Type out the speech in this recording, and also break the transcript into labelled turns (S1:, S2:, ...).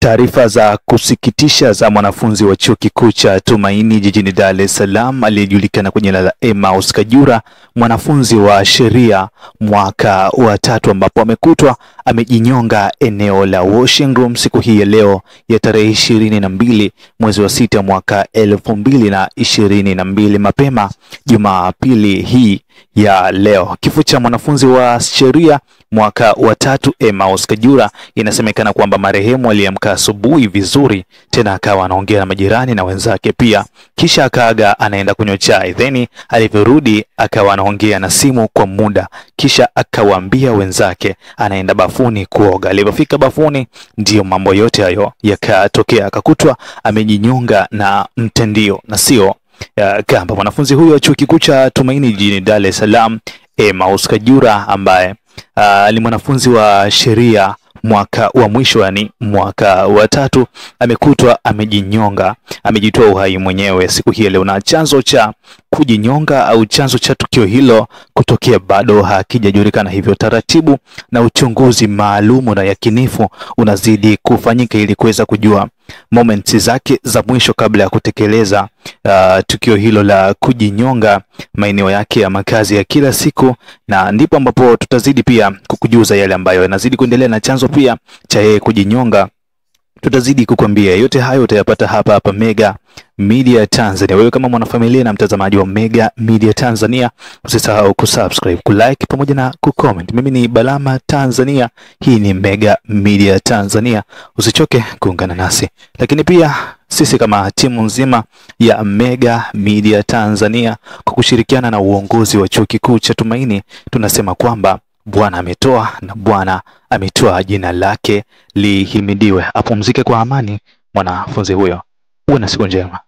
S1: Taarifa za kusikitisha za mwanafunzi wa chuo kikuu cha Tumaini jijini Dar es Salaam aliyejulikana kwa jina la Emmaus Kajura, mwanafunzi wa sheria mwaka wa 3, ambapo amekutwa amejinyonga eneo la washing room siku hii ya leo ya tarehe 22 mwezi wa 6 mwaka 2022 mapema Jumapili hii ya leo. Kifo cha mwanafunzi wa sheria mwaka wa 3 Emmaus Kajura, inasemekana kwamba marehemu aliamka asubuhi vizuri, tena akawa anaongea na majirani na wenzake pia, kisha akaaga anaenda kunywa chai, then alivyorudi akawa anaongea na simu kwa muda, kisha akawaambia wenzake anaenda bafuni kuoga. Alipofika bafuni ndio mambo yote hayo yakatokea, akakutwa amejinyonga na mtendio na sio kamba. Mwanafunzi huyo wa chuo kikuu cha Tumaini jijini Dar es Salaam, Emmaus Kajura, ambaye ni mwanafunzi wa sheria mwaka wa mwisho, yani mwaka wa 3, amekutwa amejinyonga, amejitoa uhai mwenyewe siku hii leo, na chanzo cha kujinyonga au chanzo cha tukio hilo kutokea bado hakijajulikana. Hivyo taratibu na uchunguzi maalumu na yakinifu unazidi kufanyika ili kuweza kujua moments zake za mwisho kabla ya kutekeleza tukio hilo la kujinyonga maeneo yake ya makazi ya kila siku, na ndipo ambapo tutazidi pia kukujuza yale ambayo yanazidi kuendelea na chanzo pia cha yeye kujinyonga. Tutazidi kukwambia yote hayo, utayapata hapa Mega Media Tanzania. Wewe kama mwanafamilia na mtazamaji wa Mega Media Tanzania, usisahau kusubscribe, kulike pamoja na kucomment. Mimi ni Balama Tanzania, hii ni Mega Media Tanzania. Usichoke kuungana nasi, lakini pia sisi kama timu nzima ya Mega Media Tanzania kwa kushirikiana na uongozi wa chuo kikuu cha Tumaini tunasema kwamba Bwana ametoa na Bwana ametoa, jina lake lihimidiwe. Apumzike kwa amani mwanafunzi huyo. Uwe na siku njema.